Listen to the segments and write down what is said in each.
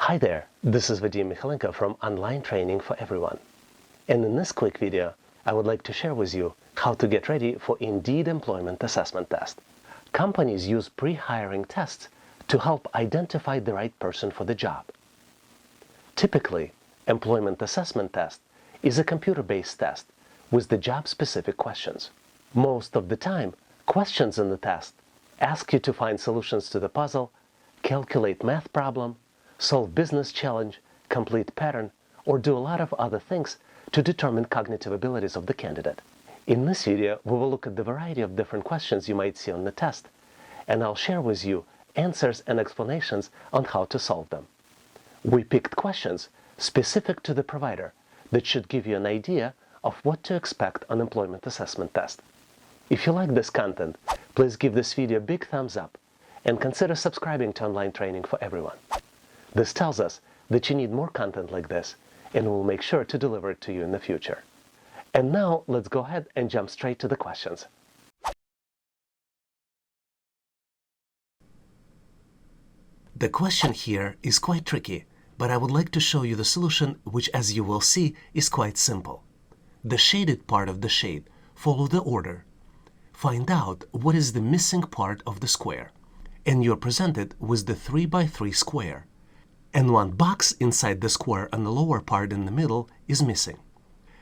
Hi there, this is Vadim Michalenko from Online Training for Everyone. And in this quick video, I would like to share with you how to get ready for Indeed Employment Assessment Test. Companies use pre-hiring tests to help identify the right person for the job. Typically, Employment Assessment Test is a computer-based test with the job-specific questions. Most of the time, questions in the test ask you to find solutions to the puzzle, calculate math problem, solve business challenge, complete pattern, or do a lot of other things to determine cognitive abilities of the candidate. In this video, we will look at the variety of different questions you might see on the test, and I'll share with you answers and explanations on how to solve them. We picked questions specific to the provider that should give you an idea of what to expect on employment assessment test. If you like this content, please give this video a big thumbs up and consider subscribing to Online Training for Everyone. This tells us that you need more content like this, and we'll make sure to deliver it to you in the future. And now let's go ahead and jump straight to the questions. The question here is quite tricky, but I would like to show you the solution, which, as you will see, is quite simple. The shaded part of the shade, follow the order. Find out what is the missing part of the square, and you're presented with the 3x3 square. And one box inside the square on the lower part in the middle is missing.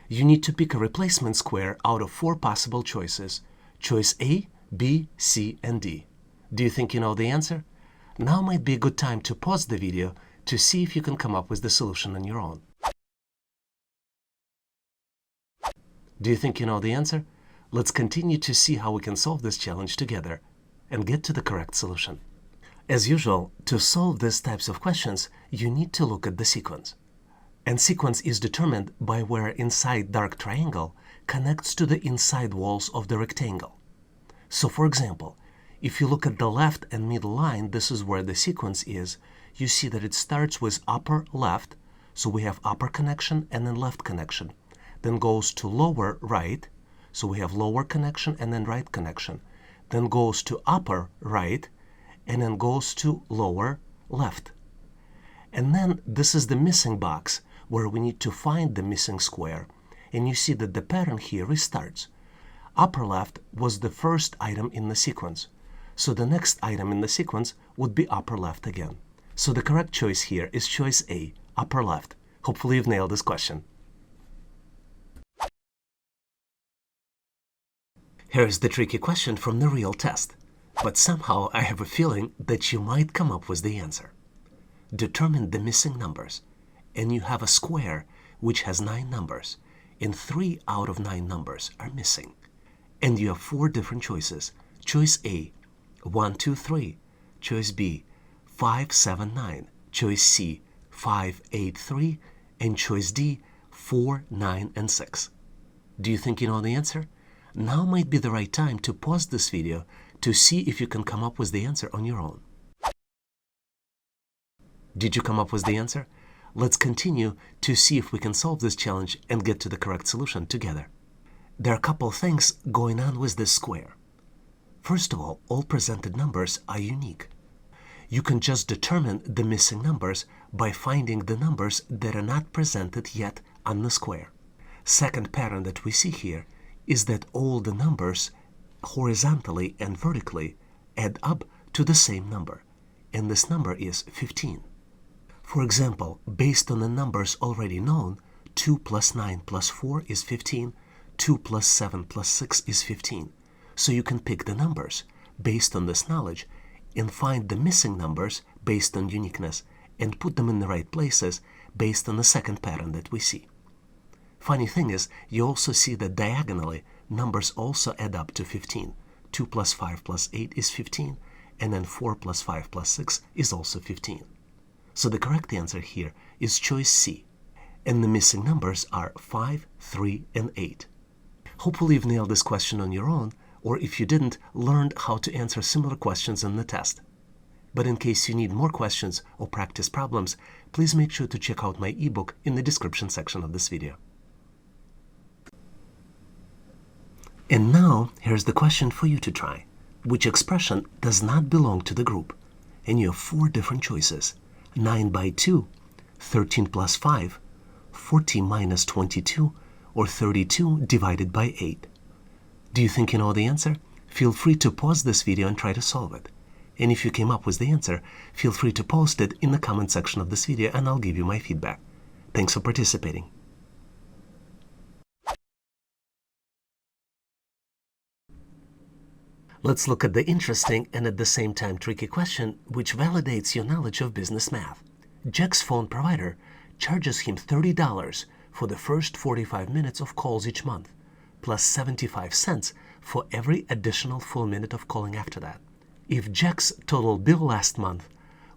You need to pick a replacement square out of 4 possible choices. Choice A, B, C, and D. Do you think you know the answer? Now might be a good time to pause the video to see if you can come up with the solution on your own. Do you think you know the answer? Let's continue to see how we can solve this challenge together and get to the correct solution. As usual, to solve these types of questions, you need to look at the sequence. And sequence is determined by where inside dark triangle connects to the inside walls of the rectangle. So for example, if you look at the left and middle line, this is where the sequence is, you see that it starts with upper left, so we have upper connection and then left connection. Then goes to lower right, so we have lower connection and then right connection. Then goes to upper right, and then goes to lower left. And then this is the missing box where we need to find the missing square. And you see that the pattern here restarts. Upper left was the first item in the sequence. So the next item in the sequence would be upper left again. So the correct choice here is choice A, upper left. Hopefully you've nailed this question. Here's the tricky question from the real test. But somehow I have a feeling that you might come up with the answer. Determine the missing numbers, and you have a square which has 9 numbers, and 3 out of 9 numbers are missing. And you have 4 different choices. Choice A, 1, 2, 3. Choice B, 5, 7, 9. Choice C, 5, 8, 3. And choice D, 4, 9, and 6. Do you think you know the answer? Now might be the right time to pause this video to see if you can come up with the answer on your own. Did you come up with the answer? Let's continue to see if we can solve this challenge and get to the correct solution together. There are a couple things going on with this square. First of all presented numbers are unique. You can just determine the missing numbers by finding the numbers that are not presented yet on the square. Second pattern that we see here is that all the numbers horizontally and vertically add up to the same number, and this number is 15. For example, based on the numbers already known, 2 plus 9 plus 4 is 15, 2 plus 7 plus 6 is 15. So you can pick the numbers based on this knowledge and find the missing numbers based on uniqueness and put them in the right places based on the second pattern that we see. Funny thing is, you also see that diagonally, numbers also add up to 15. 2 plus 5 plus 8 is 15, and then 4 plus 5 plus 6 is also 15. So the correct answer here is choice C. And the missing numbers are 5, 3, and 8. Hopefully you've nailed this question on your own, or if you didn't, learned how to answer similar questions in the test. But in case you need more questions or practice problems, please make sure to check out my ebook in the description section of this video. And now, here's the question for you to try. Which expression does not belong to the group? And you have 4 different choices. 9 by 2 13 plus 5, 40 minus 22, or 32 divided by 8? Do you think you know the answer? Feel free to pause this video and try to solve it. And if you came up with the answer, feel free to post it in the comment section of this video and I'll give you my feedback. Thanks for participating. Let's look at the interesting and at the same time tricky question which validates your knowledge of business math. Jack's phone provider charges him $30 for the first 45 minutes of calls each month, plus 75 cents for every additional full minute of calling after that. If Jack's total bill last month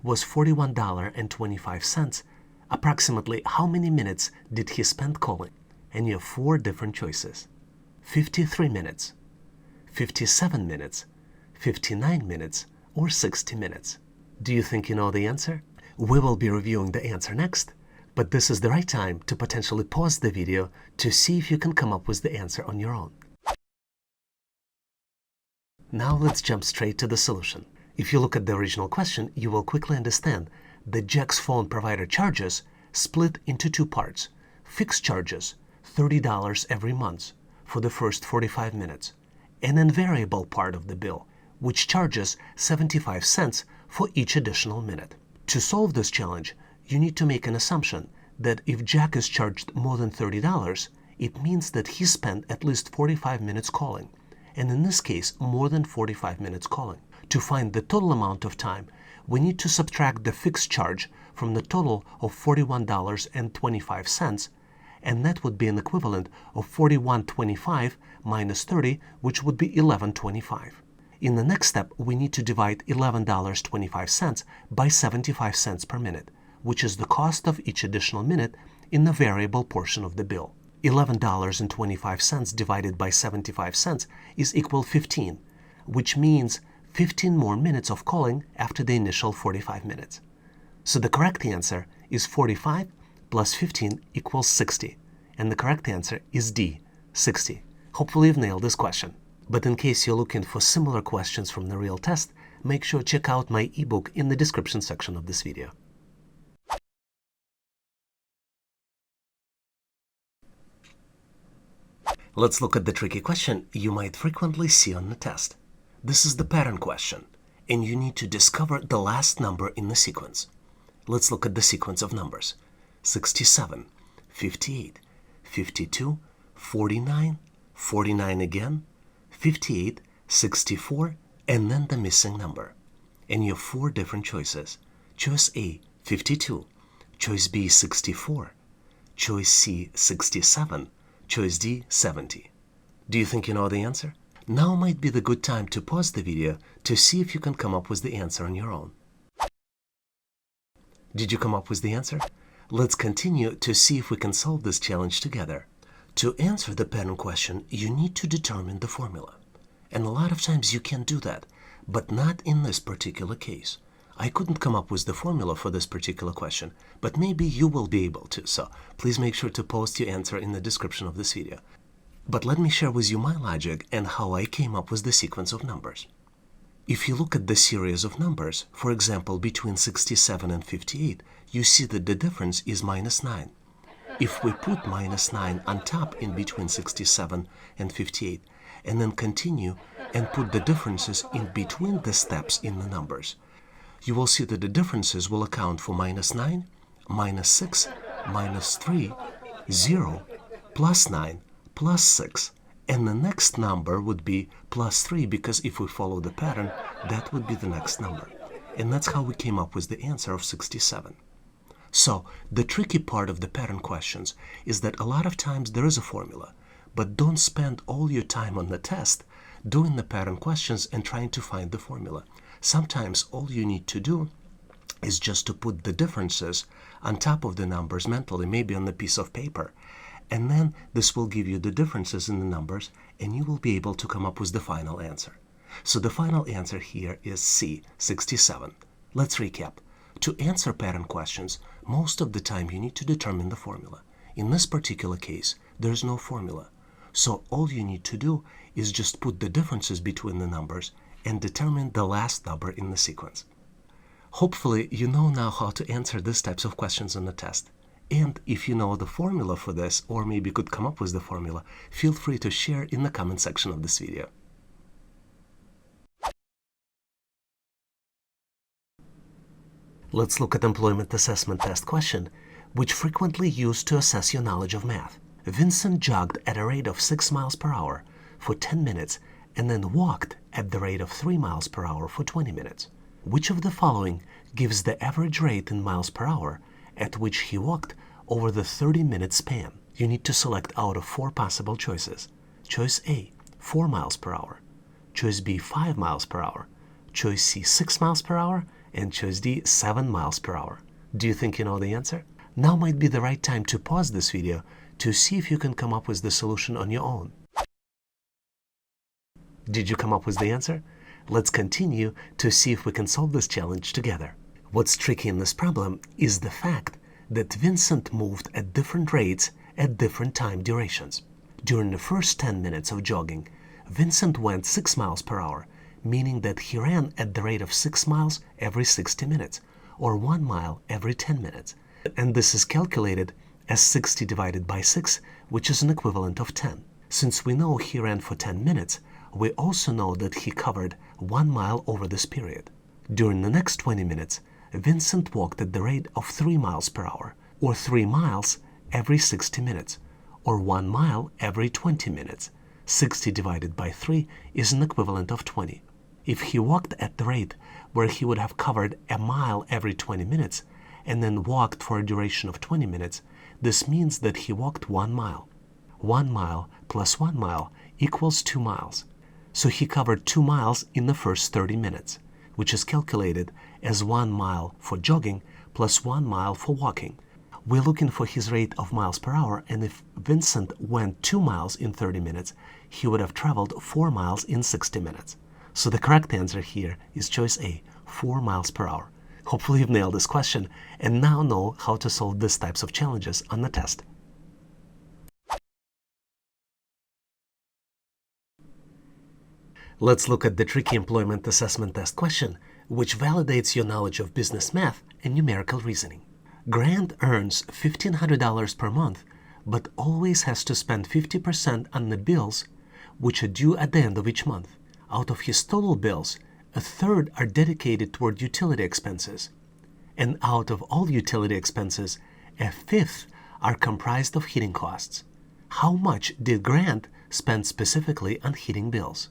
was $41.25, approximately how many minutes did he spend calling? And you have 4 different choices. 53 minutes, 57 minutes, 59 minutes, or 60 minutes. Do you think you know the answer? We will be reviewing the answer next, but this is the right time to potentially pause the video to see if you can come up with the answer on your own. Now let's jump straight to the solution. If you look at the original question, you will quickly understand that Jack's phone provider charges split into 2 parts. Fixed charges, $30 every month for the first 45 minutes, and then variable part of the bill, which charges 75 cents for each additional minute. To solve this challenge, you need to make an assumption that if Jack is charged more than $30, it means that he spent at least 45 minutes calling, and in this case, more than 45 minutes calling. To find the total amount of time, we need to subtract the fixed charge from the total of $41.25, and that would be an equivalent of $41.25 minus 30, which would be $11.25. In the next step, we need to divide $11.25 by 75 cents per minute, which is the cost of each additional minute in the variable portion of the bill. $11.25 divided by 75 cents is equal 15, which means 15 more minutes of calling after the initial 45 minutes. So the correct answer is 45 plus 15 equals 60, and the correct answer is D, 60. Hopefully you've nailed this question. But in case you're looking for similar questions from the real test, make sure to check out my ebook in the description section of this video. Let's look at the tricky question you might frequently see on the test. This is the pattern question, and you need to discover the last number in the sequence. Let's look at the sequence of numbers. 67, 58, 52, 49, 49 again, 58, 64, and then the missing number. And you have 4 different choices. Choice A, 52. Choice B, 64. Choice C, 67. Choice D, 70. Do you think you know the answer? Now might be the good time to pause the video to see if you can come up with the answer on your own. Did you come up with the answer? Let's continue to see if we can solve this challenge together. To answer the pattern question, you need to determine the formula. And a lot of times you can do that, but not in this particular case. I couldn't come up with the formula for this particular question, but maybe you will be able to, so please make sure to post your answer in the description of this video. But let me share with you my logic and how I came up with the sequence of numbers. If you look at the series of numbers, for example, between 67 and 58, you see that the difference is minus 9. If we put minus 9 on top in between 67 and 58, and then continue and put the differences in between the steps in the numbers, you will see that the differences will account for minus 9, minus 6, minus 3, 0, plus 9, plus 6, and the next number would be plus 3, because if we follow the pattern, that would be the next number. And that's how we came up with the answer of 67. So the tricky part of the pattern questions is that a lot of times there is a formula, but don't spend all your time on the test doing the pattern questions and trying to find the formula. Sometimes all you need to do is just to put the differences on top of the numbers mentally, maybe on a piece of paper. And then this will give you the differences in the numbers, and you will be able to come up with the final answer. So the final answer here is C, 67. Let's recap. To answer pattern questions, most of the time you need to determine the formula. In this particular case, there's no formula. So all you need to do is just put the differences between the numbers and determine the last number in the sequence. Hopefully, you know now how to answer these types of questions on the test. And if you know the formula for this, or maybe could come up with the formula, feel free to share in the comment section of this video. Let's look at employment assessment test question, which frequently used to assess your knowledge of math. Vincent jogged at a rate of 6 miles per hour for 10 minutes and then walked at the rate of 3 miles per hour for 20 minutes. Which of the following gives the average rate in miles per hour at which he walked over the 30-minute span? You need to select out of 4 possible choices. Choice A, 4 miles per hour. Choice B, 5 miles per hour. Choice C, 6 miles per hour. And choice D, 7 miles per hour. Do you think you know the answer? Now might be the right time to pause this video to see if you can come up with the solution on your own. Did you come up with the answer? Let's continue to see if we can solve this challenge together. What's tricky in this problem is the fact that Vincent moved at different rates at different time durations. During the first 10 minutes of jogging, Vincent went 6 miles per hour, meaning that he ran at the rate of 6 miles every 60 minutes, or 1 mile every 10 minutes. And this is calculated as 60 divided by 6, which is an equivalent of 10. Since we know he ran for 10 minutes, we also know that he covered 1 mile over this period. During the next 20 minutes, Vincent walked at the rate of 3 miles per hour, or 3 miles every 60 minutes, or 1 mile every 20 minutes. 60 divided by 3 is an equivalent of 20. If he walked at the rate where he would have covered a mile every 20 minutes and then walked for a duration of 20 minutes, this means that he walked 1 mile. 1 mile plus 1 mile equals 2 miles. So he covered 2 miles in the first 30 minutes, which is calculated as 1 mile for jogging plus 1 mile for walking. We're looking for his rate of miles per hour, and if Vincent went 2 miles in 30 minutes, he would have traveled 4 miles in 60 minutes. So the correct answer here is choice A, 4 miles per hour. Hopefully you've nailed this question and now know how to solve these types of challenges on the test. Let's look at the tricky employment assessment test question, which validates your knowledge of business math and numerical reasoning. Grant earns $1,500 per month, but always has to spend 50% on the bills which are due at the end of each month. Out of his total bills, a third are dedicated toward utility expenses, and out of all utility expenses, a fifth are comprised of heating costs. How much did Grant spend specifically on heating bills?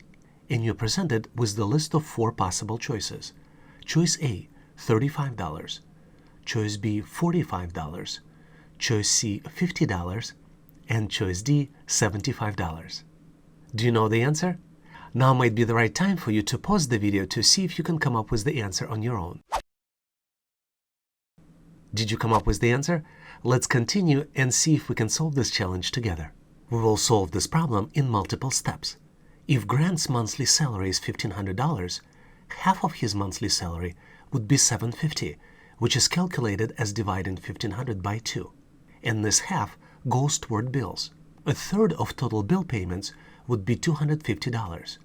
And you're presented with the list of 4 possible choices. Choice A, $35. Choice B, $45. Choice C, $50. And choice D, $75. Do you know the answer? Now might be the right time for you to pause the video to see if you can come up with the answer on your own. Did you come up with the answer? Let's continue and see if we can solve this challenge together. We will solve this problem in multiple steps. If Grant's monthly salary is $1,500, half of his monthly salary would be $750, which is calculated as dividing 1,500 by 2. And this half goes toward bills. A third of total bill payments would be $250,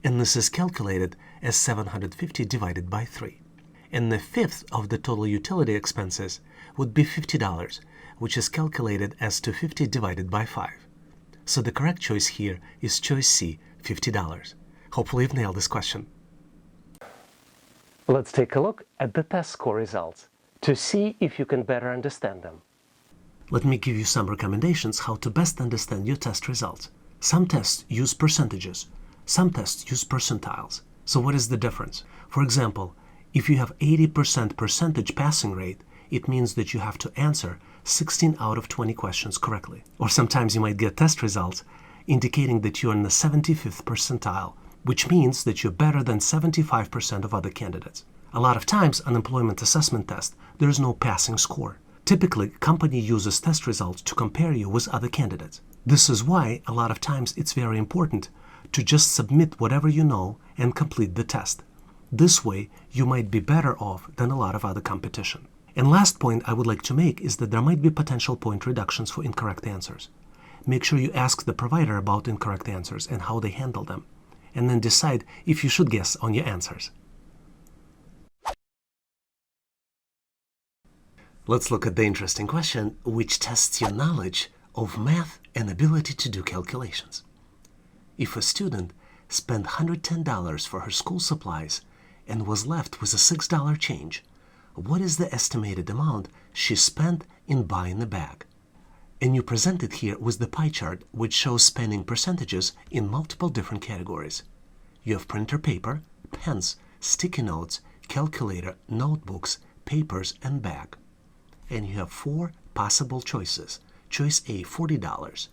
and this is calculated as 750 divided by 3. And the fifth of the total utility expenses would be $50, which is calculated as 250 divided by 5. So the correct choice here is choice C, $50. Hopefully you've nailed this question. Let's take a look at the test score results to see if you can better understand them. Let me give you some recommendations how to best understand your test results. Some tests use percentages, some tests use percentiles. So what is the difference? For example, if you have 80% percentage passing rate, it means that you have to answer 16 out of 20 questions correctly. Or sometimes you might get test results indicating that you're in the 75th percentile, which means that you're better than 75% of other candidates. A lot of times on employment assessment test, there is no passing score. Typically, company uses test results to compare you with other candidates. This is why a lot of times it's very important to just submit whatever you know and complete the test. This way, you might be better off than a lot of other competition. And last point I would like to make is that there might be potential point reductions for incorrect answers. Make sure you ask the provider about incorrect answers and how they handle them, and then decide if you should guess on your answers. Let's look at the interesting question, which tests your knowledge of math and ability to do calculations. If a student spent $110 for her school supplies and was left with a $6 change, what is the estimated amount she spent in buying a bag? And you present it here with the pie chart, which shows spending percentages in multiple different categories. You have printer paper, pens, sticky notes, calculator, notebooks, papers, and bag. And you have 4 possible choices. Choice A, $40.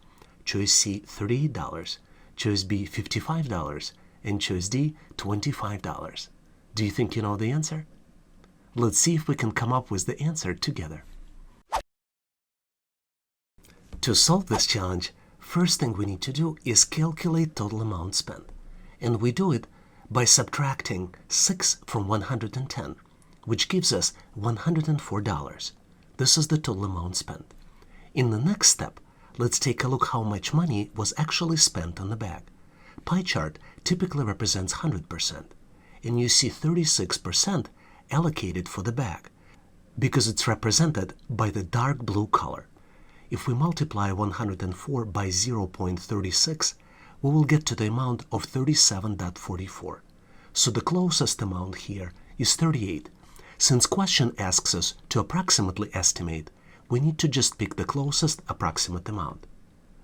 Choice C, $38. Choice B, $55. And choice D, $25. Do you think you know the answer? Let's see if we can come up with the answer together. To solve this challenge, first thing we need to do is calculate total amount spent. And we do it by subtracting 6 from 110, which gives us $104. This is the total amount spent. In the next step, let's take a look how much money was actually spent on the bag. Pie chart typically represents 100%, and you see 36% allocated for the bag, because it's represented by the dark blue color. If we multiply 104 by 0.36, we will get to the amount of 37.44. So the closest amount here is 38. Since question asks us to approximately estimate, we need to just pick the closest approximate amount,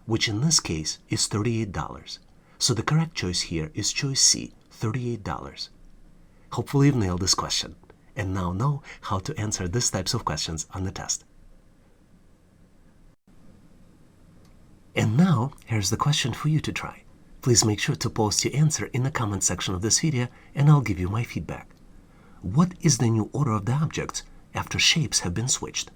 which in this case is $38. So the correct choice here is choice C, $38. Hopefully you've nailed this question and now know how to answer these types of questions on the test. And now, here's the question for you to try. Please make sure to post your answer in the comment section of this video and I'll give you my feedback. What is the new order of the objects after shapes have been switched?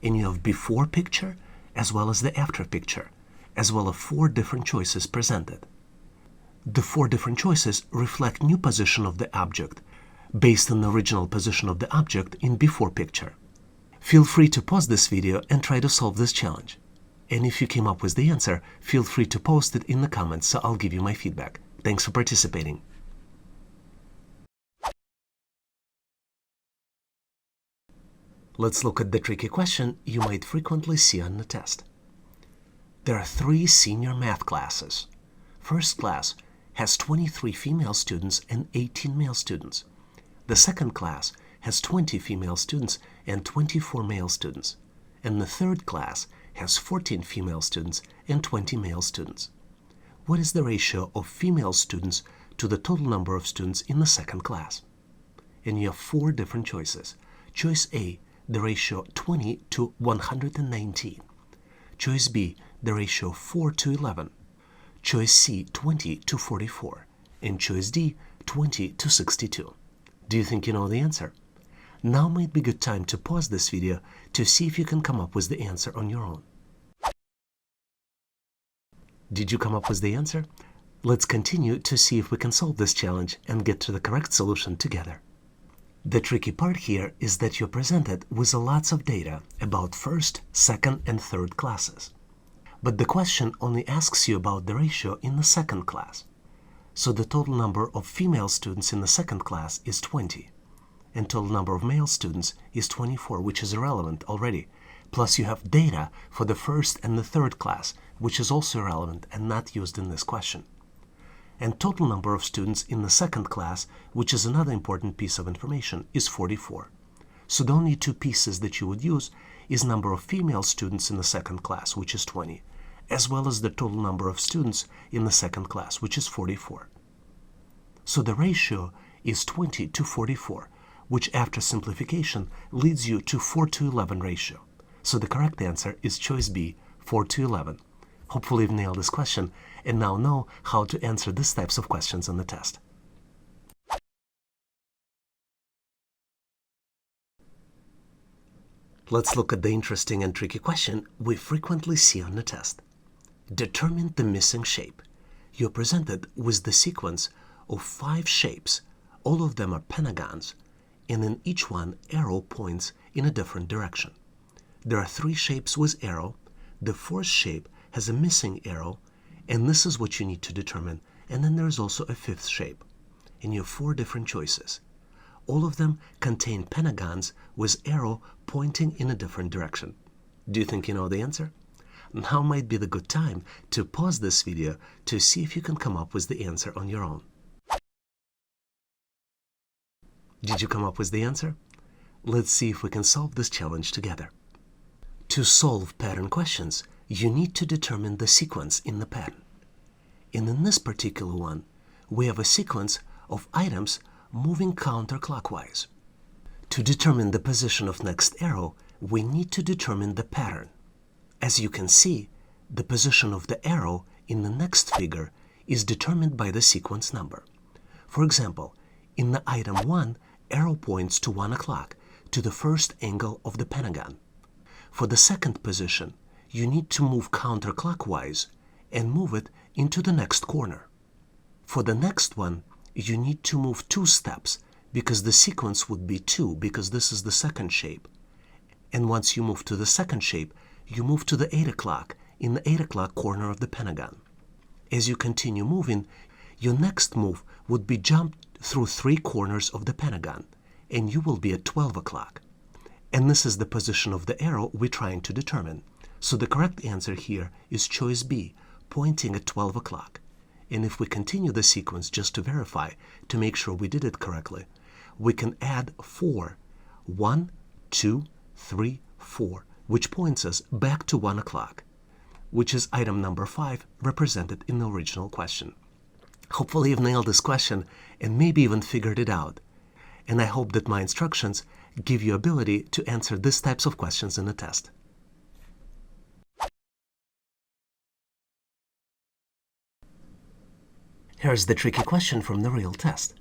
And you have before picture as well as the after picture, as well as 4 different choices presented. The 4 different choices reflect new position of the object based on the original position of the object in before picture. Feel free to pause this video and try to solve this challenge. And if you came up with the answer, feel free to post it in the comments so I'll give you my feedback. Thanks for participating. Let's look at the tricky question you might frequently see on the test. There are 3 senior math classes. First class has 23 female students and 18 male students. The second class has 20 female students and 24 male students. And the third class has 14 female students and 20 male students. What is the ratio of female students to the total number of students in the second class? And you have 4 different choices. Choice A, the ratio 20 to 119. Choice B, the ratio 4 to 11. Choice C, 20 to 44. And choice D, 20 to 62. Do you think you know the answer? Now might be a good time to pause this video to see if you can come up with the answer on your own. Did you come up with the answer? Let's continue to see if we can solve this challenge and get to the correct solution together. The tricky part here is that you're presented with lots of data about first, second, and third classes. But the question only asks you about the ratio in the second class. So the total number of female students in the second class is 20. And total number of male students is 24, which is irrelevant already. Plus you have data for the first and the third class, which is also irrelevant and not used in this question. And total number of students in the second class, which is another important piece of information, is 44. So the only 2 pieces that you would use is number of female students in the second class, which is 20, as well as the total number of students in the second class, which is 44. So the ratio is 20 to 44, which after simplification leads you to 4 to 11 ratio. So the correct answer is choice B, 4 to 11. Hopefully you've nailed this question and now know how to answer these types of questions on the test. Let's look at the interesting and tricky question we frequently see on the test. Determine the missing shape. You're presented with the sequence of 5 shapes. All of them are pentagons, and in each one, arrow points in a different direction. There are 3 shapes with arrow. The 4th shape has a missing arrow, and this is what you need to determine. And then there's also a 5th shape, and you have 4 different choices. all of them contain pentagons with arrow pointing in a different direction. Do you think you know the answer? Now might be the good time to pause this video to see if you can come up with the answer on your own. Did you come up with the answer? Let's see if we can solve this challenge together. To solve pattern questions, you need to determine the sequence in the pattern. And in this particular one, we have a sequence of items moving counterclockwise. To determine the position of next arrow, we need to determine the pattern. As you can see, the position of the arrow in the next figure is determined by the sequence number. For example, in the item 1, arrow points to 1 o'clock, to the first angle of the pentagon. For the second position, you need to move counterclockwise and move it into the next corner. For the next one, you need to move 2 steps because the sequence would be 2 because this is the second shape. And once you move to the second shape, you move to the 8 o'clock in the 8 o'clock corner of the pentagon. As you continue moving, your next move would be jumped through 3 corners of the pentagon, and you will be at 12 o'clock. And this is the position of the arrow we're trying to determine. So the correct answer here is choice B, pointing at 12 o'clock. And if we continue the sequence just to verify, to make sure we did it correctly, we can add 4. 1, 2, 3, 4, which points us back to 1 o'clock, which is item number 5 represented in the original question. Hopefully you've nailed this question and maybe even figured it out. And I hope that my instructions give you ability to answer these types of questions in the test. Here's the tricky question from the real test.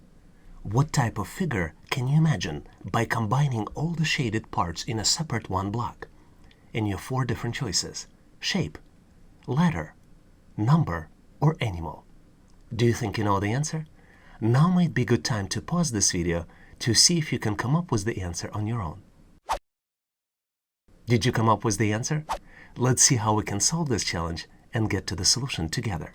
What type of figure can you imagine by combining all the shaded parts in a separate one block? And you have 4 different choices: shape, letter, number, or animal. Do you think you know the answer? Now might be a good time to pause this video to see if you can come up with the answer on your own. Did you come up with the answer? Let's see how we can solve this challenge and get to the solution together.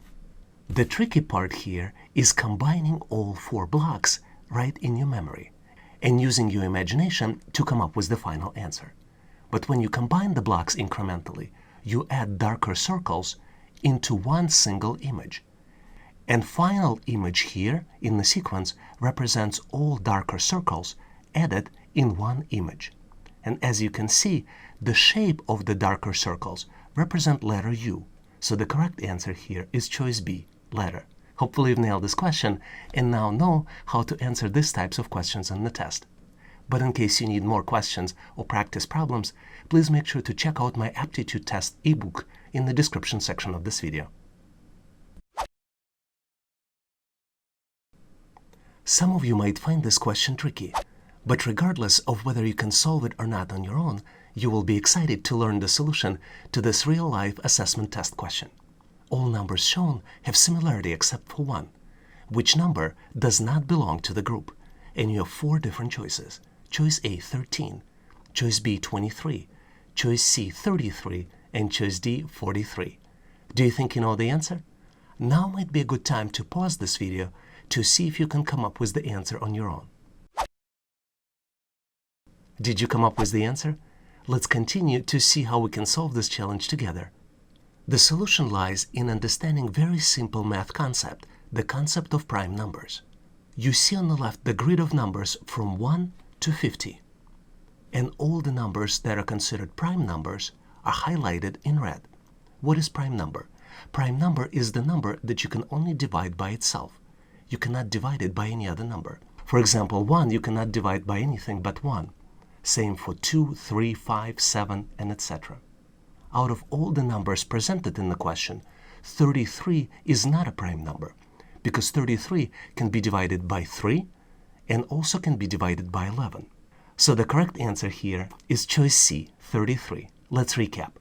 The tricky part here is combining all 4 blocks right in your memory and using your imagination to come up with the final answer. But when you combine the blocks incrementally, you add darker circles into one single image. And final image here in the sequence represents all darker circles added in one image. And as you can see, the shape of the darker circles represent letter U. So the correct answer here is choice B, letter. Hopefully you've nailed this question and now know how to answer these types of questions in the test. But in case you need more questions or practice problems, please make sure to check out my Aptitude Test ebook in the description section of this video. Some of you might find this question tricky, but regardless of whether you can solve it or not on your own, you will be excited to learn the solution to this real-life assessment test question. All numbers shown have similarity except for one, which number does not belong to the group, and you have 4 different choices. Choice A, 13, choice B, 23, choice C, 33, and choice D, 43. Do you think you know the answer? Now might be a good time to pause this video to see if you can come up with the answer on your own. Did you come up with the answer? Let's continue to see how we can solve this challenge together. The solution lies in understanding very simple math concept, the concept of prime numbers. You see on the left the grid of numbers from 1 to 50. And all the numbers that are considered prime numbers are highlighted in red. What is prime number? Prime number is the number that you can only divide by itself. You cannot divide it by any other number. For example, 1 you cannot divide by anything but 1. Same for 2, 3, 5, 7, and etc. Out of all the numbers presented in the question, 33 is not a prime number because 33 can be divided by 3 and also can be divided by 11. So the correct answer here is choice C, 33. Let's recap.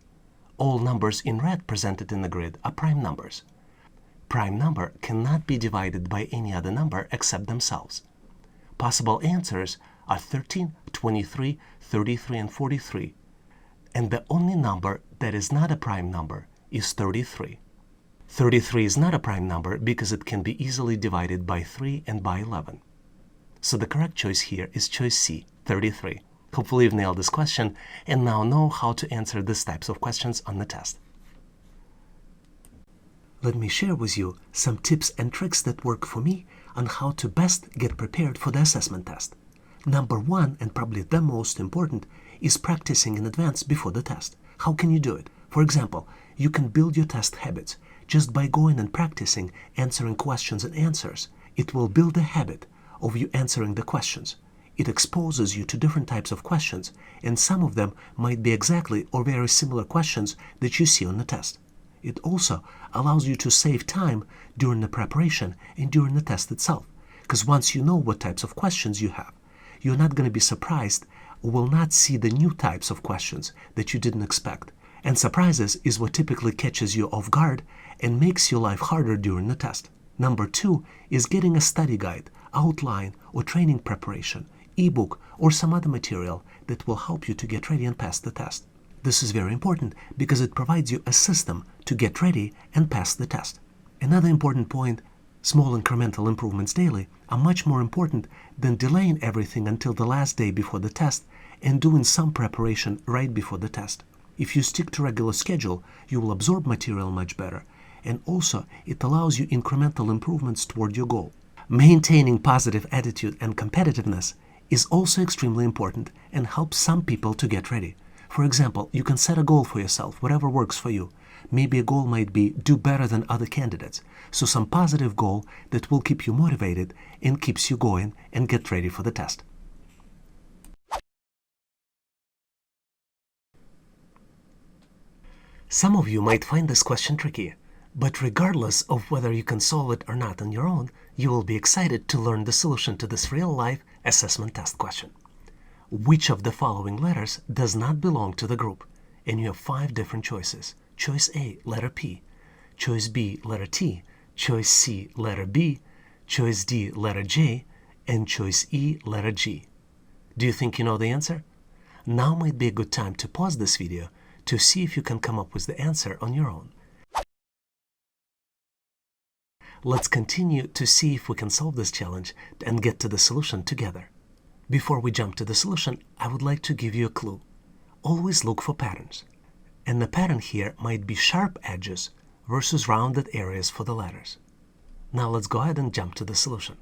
All numbers in red presented in the grid are prime numbers. Prime number cannot be divided by any other number except themselves. Possible answers are 13, 23, 33, and 43. And the only number that is not a prime number is 33. 33 is not a prime number because it can be easily divided by 3 and by 11. So the correct choice here is choice C, 33. Hopefully you've nailed this question and now know how to answer these types of questions on the test. Let me share with you some tips and tricks that work for me on how to best get prepared for the assessment test. Number one, and probably the most important, is practicing in advance before the test. How can you do it? For example, you can build your test habits just by going and practicing answering questions and answers. It will build a habit of you answering the questions. It exposes you to different types of questions, and some of them might be exactly or very similar questions that you see on the test. It also allows you to save time during the preparation and during the test itself, because once you know what types of questions you have, you're not going to be surprised or will not see the new types of questions that you didn't expect. And surprises is what typically catches you off guard and makes your life harder during the test. Number two is getting a study guide, outline, or training preparation, ebook, or some other material that will help you to get ready and pass the test. This is very important because it provides you a system to get ready and pass the test. Another important point, small incremental improvements daily are much more important than delaying everything until the last day before the test and doing some preparation right before the test. If you stick to regular schedule, you will absorb material much better, and also it allows you incremental improvements toward your goal. Maintaining positive attitude and competitiveness is also extremely important and helps some people to get ready. For example, you can set a goal for yourself, whatever works for you. Maybe a goal might be do better than other candidates. So some positive goal that will keep you motivated and keeps you going and get ready for the test. Some of you might find this question tricky, but regardless of whether you can solve it or not on your own, you will be excited to learn the solution to this real-life assessment test question. Which of the following letters does not belong to the group? And you have 5 different choices. Choice A, letter P. Choice B, letter T. Choice C, letter B. Choice D, letter J. And choice E, letter G. Do you think you know the answer? Now might be a good time to pause this video to see if you can come up with the answer on your own. Let's continue to see if we can solve this challenge and get to the solution together. Before we jump to the solution, I would like to give you a clue. Always look for patterns. And the pattern here might be sharp edges versus rounded areas for the letters. Now let's go ahead and jump to the solution.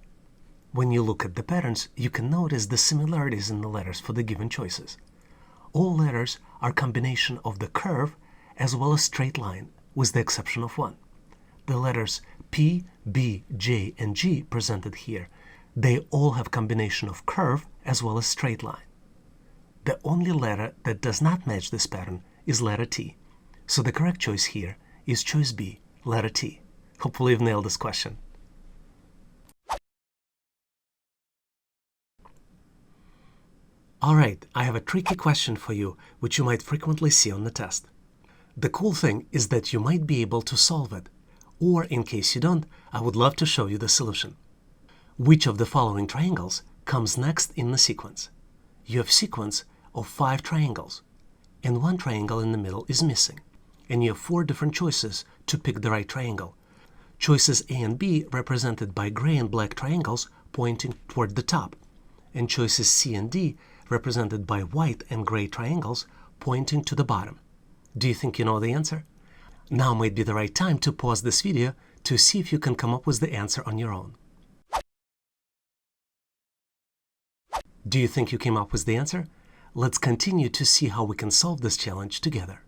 When you look at the patterns, you can notice the similarities in the letters for the given choices. All letters are a combination of the curve as well as straight line, with the exception of one. The letters P, B, J, and G presented here, they all have combination of curve as well as straight line. The only letter that does not match this pattern is letter T. So the correct choice here is choice B, letter T. Hopefully you've nailed this question. Alright, I have a tricky question for you, which you might frequently see on the test. The cool thing is that you might be able to solve it, or in case you don't, I would love to show you the solution. Which of the following triangles comes next in the sequence? You have a sequence of 5 triangles, and one triangle in the middle is missing, and you have 4 different choices to pick the right triangle. Choices A and B represented by gray and black triangles pointing toward the top, and choices C and D represented by white and gray triangles pointing to the bottom. Do you think you know the answer? Now might be the right time to pause this video to see if you can come up with the answer on your own. Do you think you came up with the answer? Let's continue to see how we can solve this challenge together.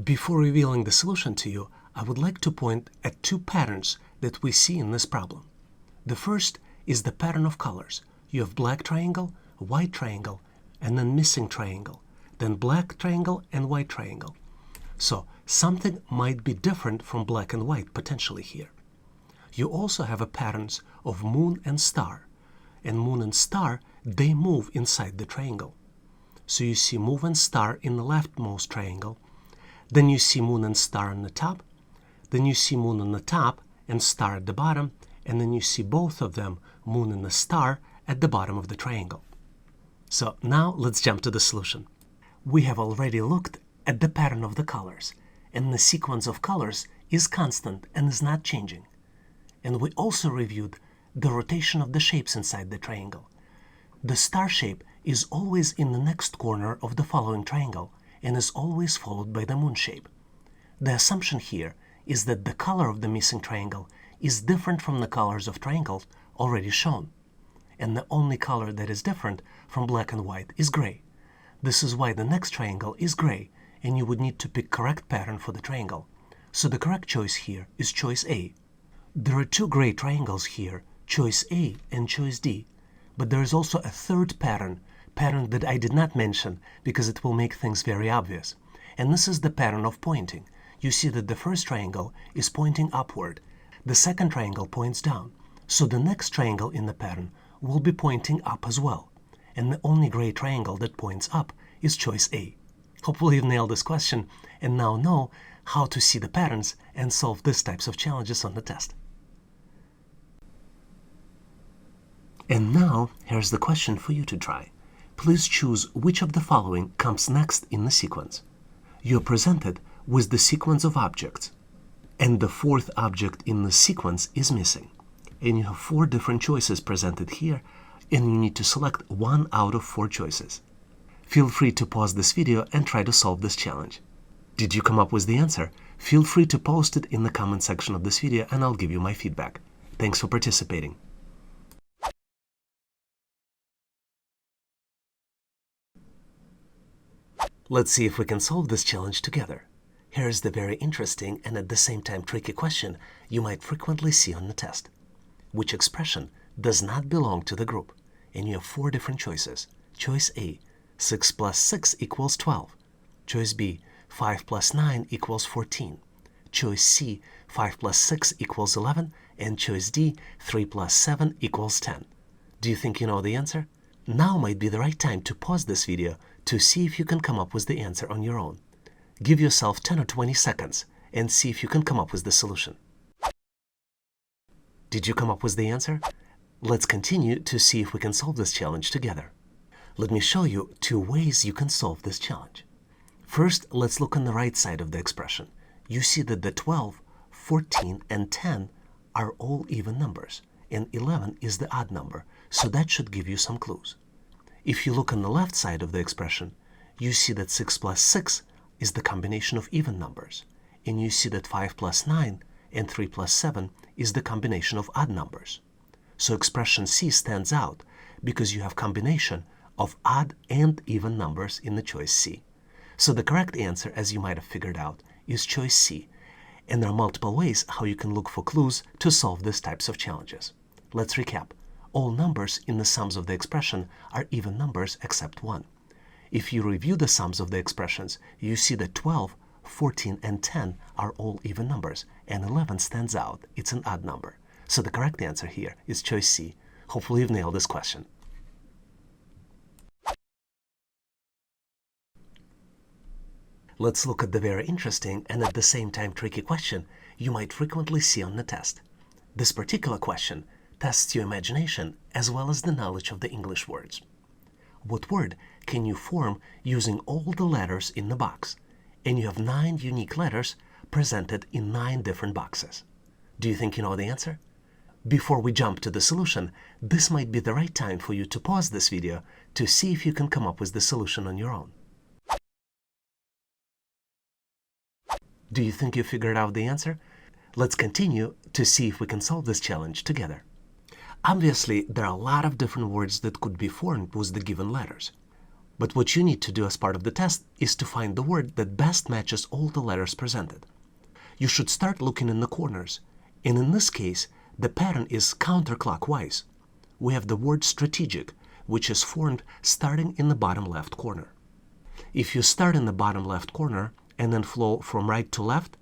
Before revealing the solution to you, I would like to point at 2 patterns that we see in this problem. The first is the pattern of colors. You have black triangle, white triangle, and then missing triangle, then black triangle and white triangle. So something might be different from black and white potentially here. You also have a patterns of moon and star, and moon and star, they move inside the triangle. So you see moon and star in the leftmost triangle, then you see moon and star on the top, then you see moon on the top and star at the bottom, and then you see both of them, moon and the star, at the bottom of the triangle. So now let's jump to the solution. We have already looked at the pattern of the colors, and the sequence of colors is constant and is not changing. And we also reviewed the rotation of the shapes inside the triangle. The star shape is always in the next corner of the following triangle and is always followed by the moon shape. The assumption here is that the color of the missing triangle is different from the colors of triangles already shown, and the only color that is different from black and white is gray. This is why the next triangle is gray, and you would need to pick correct pattern for the triangle. So the correct choice here is choice A. There are two gray triangles here, choice A and choice D, but there is also a third pattern that I did not mention because it will make things very obvious. And this is the pattern of pointing. You see that the first triangle is pointing upward. The second triangle points down. So the next triangle in the pattern will be pointing up as well. And the only gray triangle that points up is choice A. Hopefully you've nailed this question and now know how to see the patterns and solve these types of challenges on the test. And now here's the question for you to try. Please choose which of the following comes next in the sequence. You're presented with the sequence of objects, and the fourth object in the sequence is missing. And you have 4 different choices presented here, and you need to select 1 out of 4 choices. Feel free to pause this video and try to solve this challenge. Did you come up with the answer? Feel free to post it in the comment section of this video and I'll give you my feedback. Thanks for participating. Let's see if we can solve this challenge together. Here's the very interesting and at the same time tricky question you might frequently see on the test. Which expression does not belong to the group? And you have 4 different choices. Choice A, 6 plus 6 equals 12. Choice B, 5 plus 9 equals 14. Choice C, 5 plus 6 equals 11. And choice D, 3 plus 7 equals 10. Do you think you know the answer? Now might be the right time to pause this video to see if you can come up with the answer on your own. Give yourself 10 or 20 seconds and see if you can come up with the solution. Did you come up with the answer? Let's continue to see if we can solve this challenge together. Let me show you 2 ways you can solve this challenge. First, let's look on the right side of the expression. You see that the 12, 14, and 10 are all even numbers, and 11 is the odd number, so that should give you some clues. If you look on the left side of the expression, you see that 6 plus 6 is the combination of even numbers, and you see that 5 plus 9 and 3 plus 7 is the combination of odd numbers. So expression C stands out because you have combination of odd and even numbers in the choice C. So the correct answer, as you might have figured out, is choice C. And there are multiple ways how you can look for clues to solve these types of challenges. Let's recap. All numbers in the sums of the expression are even numbers except 1. If you review the sums of the expressions, you see that 12, 14, and 10 are all even numbers, and 11 stands out. It's an odd number. So the correct answer here is choice C. Hopefully you've nailed this question. Let's look at the very interesting and at the same time tricky question you might frequently see on the test. This particular question tests your imagination as well as the knowledge of the English words. What word can you form using all the letters in the box? And you have 9 unique letters presented in 9 different boxes. Do you think you know the answer? Before we jump to the solution, this might be the right time for you to pause this video to see if you can come up with the solution on your own. Do you think you figured out the answer? Let's continue to see if we can solve this challenge together. Obviously, there are a lot of different words that could be formed with the given letters. But what you need to do as part of the test is to find the word that best matches all the letters presented. You should start looking in the corners, and in this case, the pattern is counterclockwise. We have the word strategic, which is formed starting in the bottom left corner. If you start in the bottom left corner and then flow from right to left,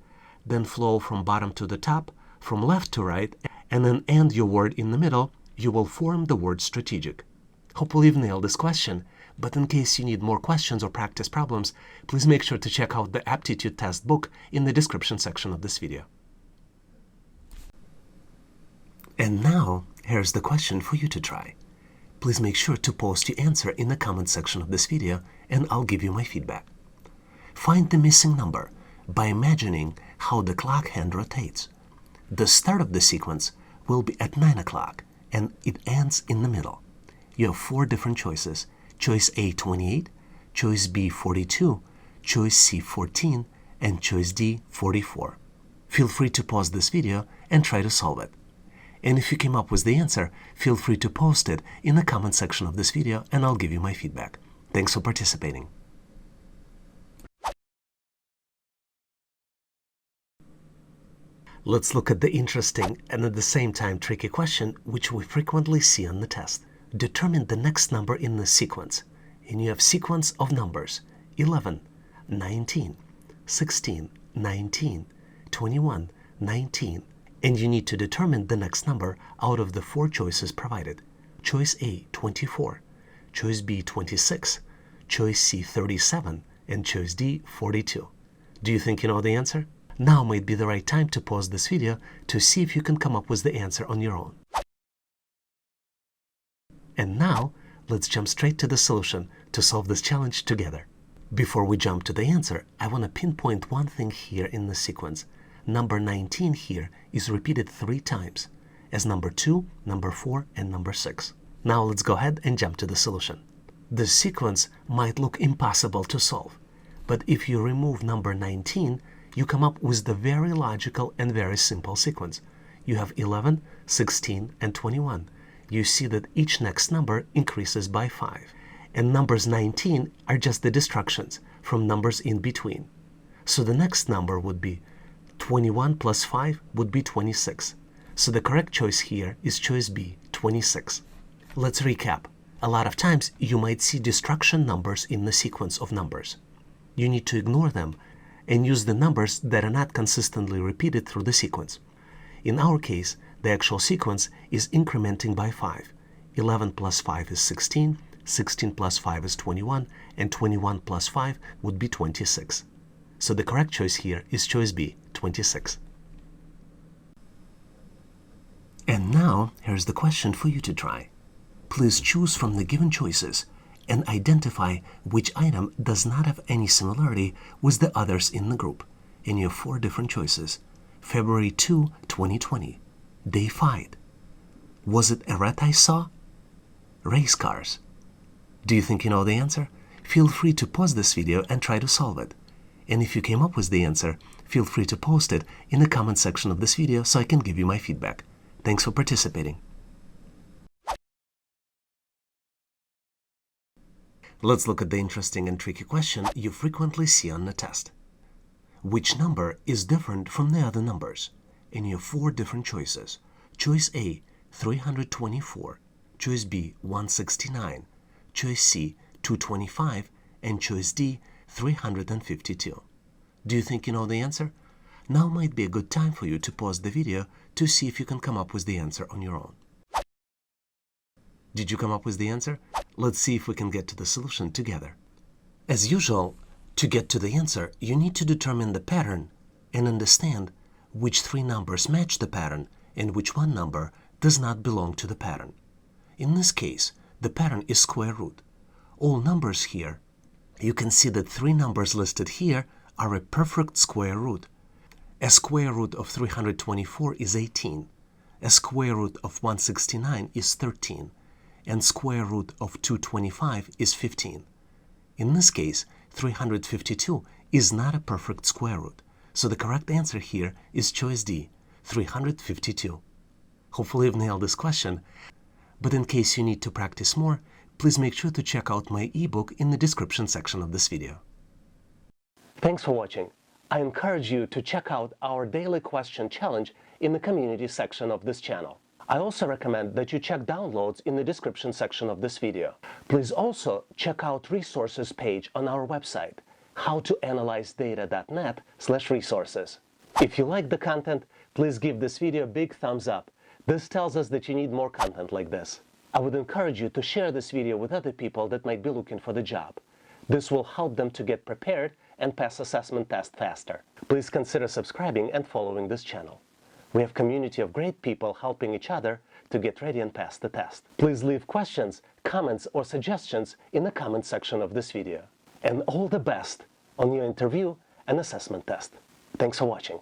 then flow from bottom to the top, from left to right, and then end your word in the middle, you will form the word strategic. Hopefully you've nailed this question, but in case you need more questions or practice problems, please make sure to check out the Aptitude Test book in the description section of this video. And now, here's the question for you to try. Please make sure to post your answer in the comment section of this video, and I'll give you my feedback. Find the missing number by imagining how the clock hand rotates. The start of the sequence will be at 9 o'clock, and it ends in the middle. You have 4 different choices. Choice A, 28, choice B, 42, choice C, 14, and choice D, 44. Feel free to pause this video and try to solve it. And if you came up with the answer, feel free to post it in the comment section of this video and I'll give you my feedback. Thanks for participating. Let's look at the interesting and at the same time tricky question which we frequently see on the test. Determine the next number in the sequence. And you have sequence of numbers 11, 19, 16, 19, 21, 19. And you need to determine the next number out of the 4 choices provided. Choice A, 24, choice B, 26, choice C, 37, and choice D, 42. Do you think you know the answer? Now might be the right time to pause this video to see if you can come up with the answer on your own. And now, let's jump straight to the solution to solve this challenge together. Before we jump to the answer, I want to pinpoint one thing here in the sequence. Number 19 here is repeated 3 times, as number 2, number 4, and number 6. Now let's go ahead and jump to the solution. This sequence might look impossible to solve, but if you remove number 19, you come up with the very logical and very simple sequence. You have 11, 16, and 21. You see that each next number increases by 5. And numbers 19 are just the distractions from numbers in between. So the next number would be 21 plus 5 would be 26. So the correct choice here is choice B, 26. Let's recap. A lot of times you might see distraction numbers in the sequence of numbers. You need to ignore them and use the numbers that are not consistently repeated through the sequence. In our case, the actual sequence is incrementing by 5. 11 plus 5 is 16, 16 plus 5 is 21, and 21 plus 5 would be 26. So the correct choice here is choice B, 26. And now, here's the question for you to try. Please choose from the given choices and identify which item does not have any similarity with the others in the group. And you have 4 different choices. February 2, 2020. They fight. Was it a rat I saw? Race cars. Do you think you know the answer? Feel free to pause this video and try to solve it. And if you came up with the answer, feel free to post it in the comment section of this video so I can give you my feedback. Thanks for participating. Let's look at the interesting and tricky question you frequently see on the test. Which number is different from the other numbers? And you have 4 different choices. Choice A, 324, choice B, 169, choice C, 225, and choice D, 352. Do you think you know the answer? Now might be a good time for you to pause the video to see if you can come up with the answer on your own. Did you come up with the answer? Let's see if we can get to the solution together. As usual, to get to the answer, you need to determine the pattern and understand which 3 numbers match the pattern and which one number does not belong to the pattern. In this case, the pattern is square root. All numbers here, you can see that 3 numbers listed here are a perfect square root. A square root of 324 is 18. A square root of 169 is 13. And square root of 225 is 15. In this case, 352 is not a perfect square root. So the correct answer here is choice D, 352. Hopefully you've nailed this question, but in case you need to practice more, please make sure to check out my ebook in the description section of this video. Thanks for watching. I encourage you to check out our daily question challenge in the community section of this channel. I also recommend that you check downloads in the description section of this video. Please also check out resources page on our website, howtoanalyzedata.net/resources. If you like the content, please give this video a big thumbs up. This tells us that you need more content like this. I would encourage you to share this video with other people that might be looking for the job. This will help them to get prepared and pass assessment test faster. Please consider subscribing and following this channel. We have a community of great people helping each other to get ready and pass the test. Please leave questions, comments, or suggestions in the comment section of this video. And all the best on your interview and assessment test. Thanks for watching.